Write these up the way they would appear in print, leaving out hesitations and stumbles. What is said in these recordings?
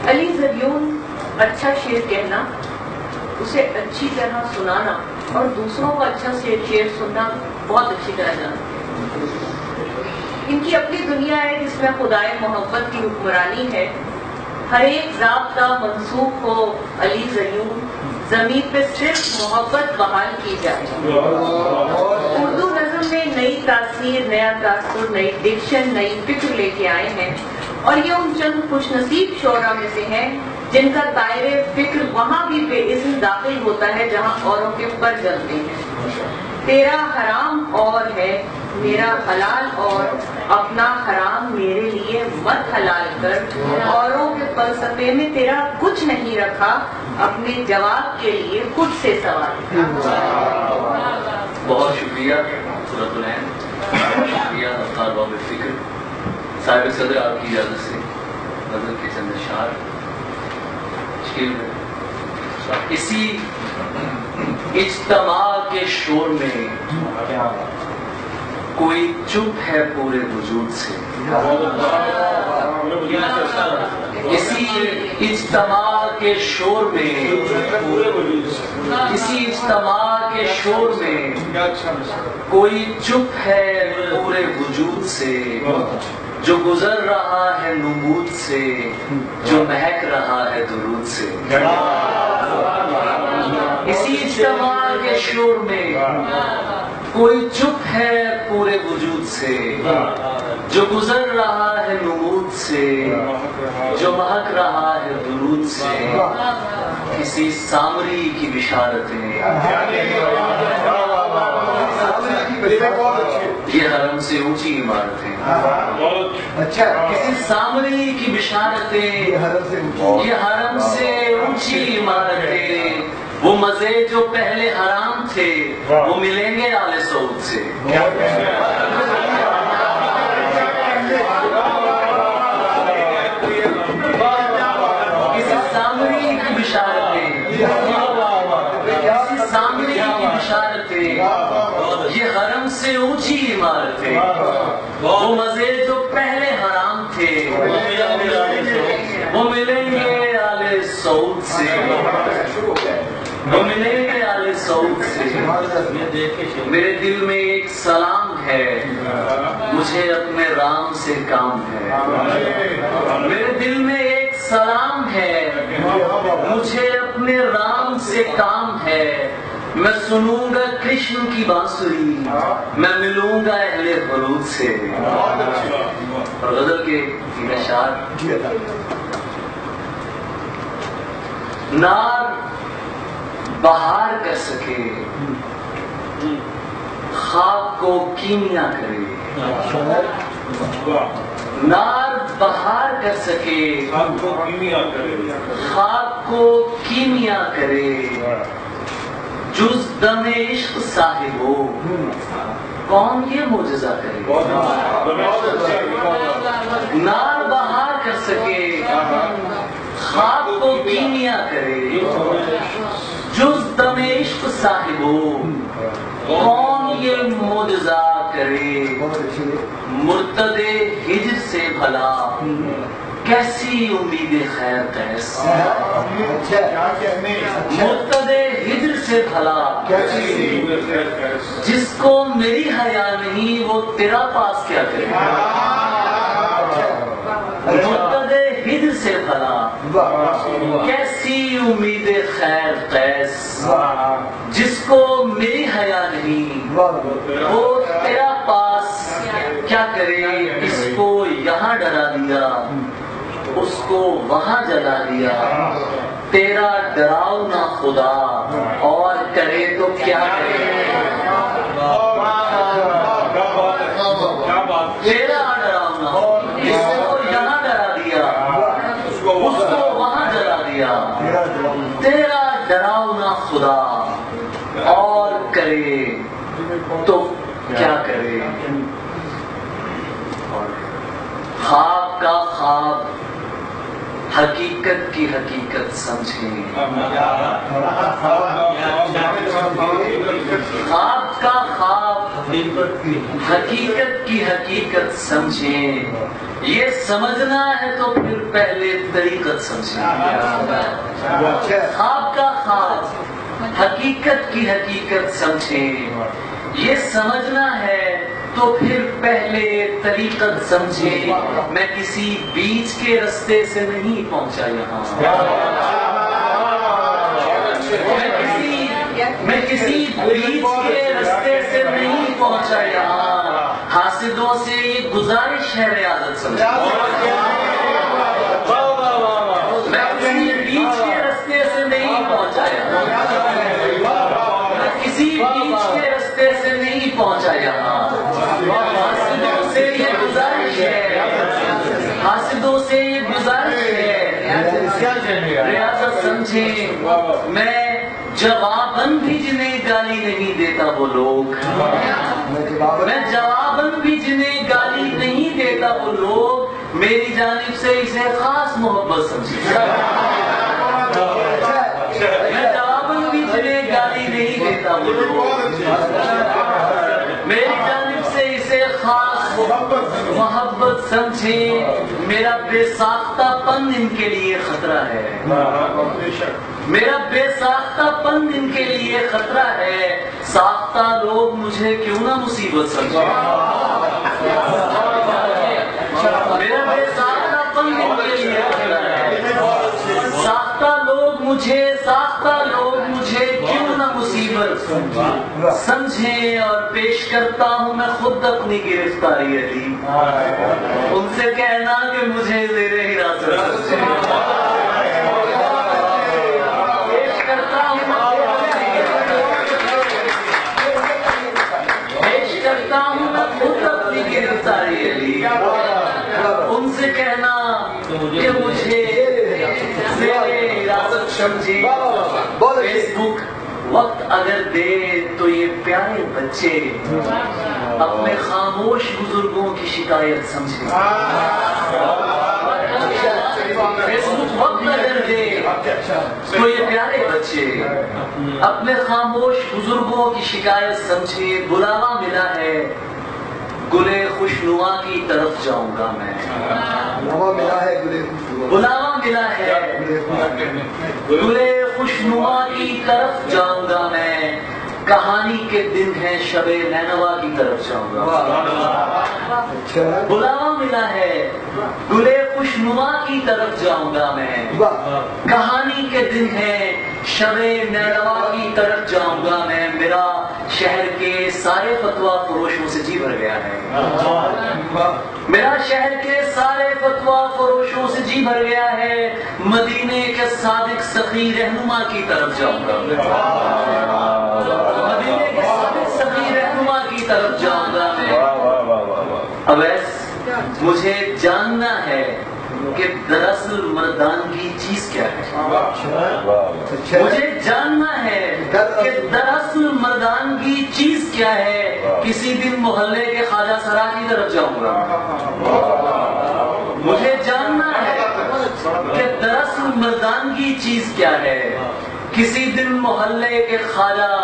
علی زریون اچھا شعر کہنا، اسے اچھی طرح سنانا اور دوسروں کا اچھا شعر سننا بہت اچھی طرح جانتے ہیں۔ ان کی اپنی دنیا ہے جس میں خدائے محبت کی حکمرانی ہے۔ ہر ایک ضابطہ منسوخ ہو علی زریون، زمین پہ صرف محبت بحال کی جائے۔ اردو نظم میں نئی تاثیر، نیا تاثر، نئی ڈکشن، نئی فکر لے کے آئے ہیں، اور یہ ان چند خوش نصیب شعراء میں سے ہیں جن کا دائرے فکر وہاں بھی بے اذن داخل ہوتا ہے جہاں اوروں کے پر جلتے ہیں۔ تیرا حرام اور ہے میرا حلال اور، اپنا حرام میرے لیے مت حلال کر، اوروں کے فلسفے میں تیرا کچھ نہیں رکھا، اپنے جواب کے لیے خود سے سوال کر۔ بہت شکریہ سورۃ العین، بہت شکریہ افطار باب فکر صاحب صدر، آپ کی اجازت سے نظر کے چند اشعار اسی اجتماع کے شور میں کوئی چپ ہے پورے وجود سے، اسی اجتماع کے شور میں، اسی اجتماع کے شور میں کوئی چپ ہے پورے وجود سے، جو گزر رہا ہے نمود سے، جو مہک رہا ہے درود سے۔ اسی اجتماع کے شور میں کوئی چپ ہے پورے وجود سے، جو گزر رہا ہے نمود سے، جو مہک رہا ہے درود سے۔ کسی سامری کی بشارتیں، یہ حرم سے اونچی عمارتیں، کسی سامری کی بشارتیں، یہ حرم سے اونچی عمارتیں، وہ مزے جو پہلے حرام تھے وہ ملیں گے آل سعود سے۔ کسی سامری کی بشارتیں، کسی سامری کی بشارتیں، یہ حرم سے اونچی عمارتیں، وہ مزے جو پہلے حرام تھے وہ ملیں گے آل سعود سے، وہ ملیں گے آل سعود سے۔ میرے دل میں ایک سلام ہے، مجھے اپنے رام سے کام ہے۔ میرے دل میں ایک سلام ہے، مجھے اپنے رام سے کام ہے۔ میں سنوں گا کرشن کی بانسری، میں ملوں گا اہل حروت سے۔ اور غزل کے تین اشعار، نار بہار کر سکے خاک کو کیمیا کرے، نار بہار کر سکے خاک کو کیمیا کرے، جز دم عشق صاحب ہو کون یہ معجزہ کرے۔ نار بہار کر سکے خاک کو کیمیا کرے، جز دم عشق صاحب ہو کون یہ معجزہ کرے۔ مرتد ہجر سے بھلا کیسی امید خیر قیس، مرتد ہجر سے بھلا جس کو میری حیا نہیں وہ تیرا پاس کیا کرے۔ مرتد ہجر سے بھلا کیسی امید خیر قیس، جس کو میری حیا نہیں وہ تیرا پاس کیا کرے۔ اس کو یہاں ڈرا دیا اس کو وہاں جلا دیا، تیرا ڈراؤ نہ خدا اور کرے تو کیا کرے۔ تیرا ڈراؤ نہ، اس کو یہاں ڈرا دیا اس کو وہاں جلا دیا، تیرا ڈراؤ نہ خدا اور کرے تو کیا کرے۔ خواب کا خواب حقیقت کی حقیقت سمجھیں. خواب کا خواب حقیقت کی حقیقت سمجھیں. یہ سمجھنا ہے تو پھر پہلے طریقت سمجھیں. خواب کا خواب حقیقت کی حقیقت سمجھیں. یہ سمجھنا ہے تو پھر پہلے طریقت سمجھیں. میں کسی بیچ کے رستے سے نہیں پہنچا یہاں. میں کسی بیچ کے رستے سے نہیں پہنچا یہاں. حاسدوں سے یہ گزارش ہے ریاضت سمجھیں. میں کسی بیچ کے رستے سے نہیں پہنچا یہاں. میں کسی بیچ کے رستے سے نہیں پہنچا یہاں. حاسدوں سے یہ گزارش ہے. حاسدوں سے یہ گزارش ہے ریاضت سمجھیں. میں جواباً بھی جنہیں گالی نہیں دیتا وہ لوگ. میں جواباً بھی جنہیں گالی نہیں دیتا وہ لوگ میری جانب سے اسے خاص محبت سمجھیں. میں جواباً بھی جنہیں گالی نہیں دیتا وہ لوگ میری جانب سے اسے خاص محبت سمجھیں. میرا بے ساختہ پن ان کے لیے خطرہ ہے. میرا بے ساختہ پن ان کے لیے خطرہ ہے. ساختہ لوگ مجھے کیوں نہ مصیبت سمجھیں. میرا بے ساختہ پن ان کے لیے خطرہ ہے. ساختہ لوگ مجھے کیوں نہ مصیبت سمجھیں. اور پیش کرتا ہوں میں خود اپنی گرفتاری علی. ان سے کہنا کہ مجھے زیر حراست پیش کرتا ہوں میں خود اپنی گرفتاری علی. ان سے کہنا کہ مجھے زیر حراست سمجھیں. فیس بک وقت اگر دے تو یہ پیارے بچے اپنے خاموش بزرگوں کی شکایت سمجھیں. فیس بک وقت اگر دے تو یہ پیارے بچے اپنے خاموش بزرگوں کی شکایت سمجھیں. بلاوا ملا ہے گلے خوشنما کی طرف جاؤں گا میں. بلاوا ملا ہے گلے خوشنما کی طرف جاؤں گا میں. کہانی کے دن ہے شب نینوا کی طرف جاؤں گا. بلاوا ملا ہے گلے خوشنما کی طرف جاؤں گا میں. کہانی کے دن ہے شب نینوا کی طرف جاؤں گا میں. میرا شہر کے سارے فتویٰ فروشوں سے جی بھر گیا ہے. میرا شہر کے سارے فتویٰ فروشوں سے جی بھر گیا ہے. مدینے کے صادق سخی رہنما کی طرف جاؤں گا. مدینے کے صادق سخی رہنما کی طرف جاؤں گا میں. اویس مجھے جاننا ہے کہ دراصل مردانگی چیز کیا ہے. مجھے جاننا ہے کہ دراصل مردانگی چیز کیا ہے. کسی دن محلے کے خواجہ سرا کی طرف جاؤں گا. مجھے جاننا ہے کہ دراصل مردانگی چیز کیا ہے. کسی دن محلے کے خواجہ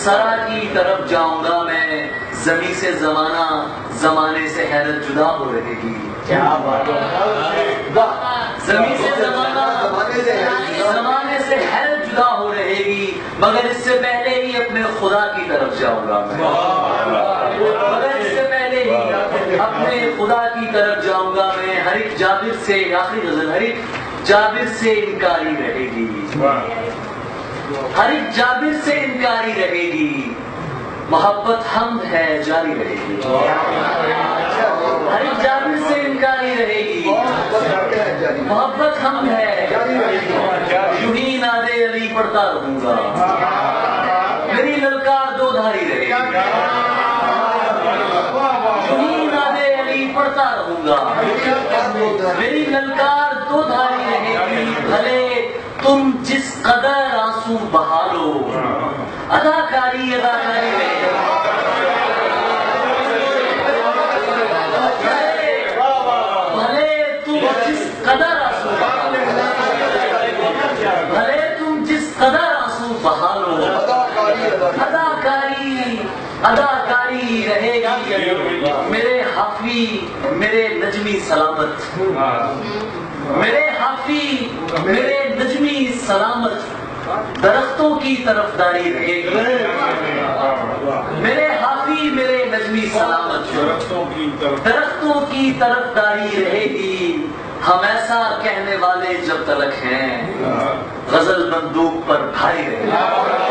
سرا کی طرف جاؤں گا میں. زمین سے زمانہ زمانے سے حیرت جدا ہو رہے گی. زمین سے زمانہ زمانے سے حیرت جدا ہو رہے گی. مگر اس سے پہلے ہی اپنے خدا کی طرف جاؤں گا میں. مگر اس سے پہلے ہی اپنے خدا کی طرف جاؤں گا میں. ہر ایک جابر سے آخری غزل ہر ایک جابر سے انکاری رہے گی. ہر ایک جابر سے انکاری رہے گی. محبت حمد ہے جاری رہے گی. ہر ایک جابر سے انکاری رہے گی. محبت حمد ہے یوں ہی نادے علی پڑھتا رہوں گا. میری للکار دو دھاری رہے گی. یوں ہی نادے علی پڑھتا رہوں گا. میری للکار دو دھاری رہے گی. بھلے تم جس قدر آنسو بہا لو اداکاری رہے گی. بھلے تم جس قدر آنسو بہا لو اداکاری رہے گی. میرے حافی میرے نجمی سلامت، میرے حافی میرے نجمی سلامت، درختوں کی طرفداری رہے گی. میرے حافی میرے نجمی سلامت، درختوں کی طرفداری رہے گی. ہم ایسا کہنے والے جب تلک ہیں، غزل بندوق پر بھاری رہے گی.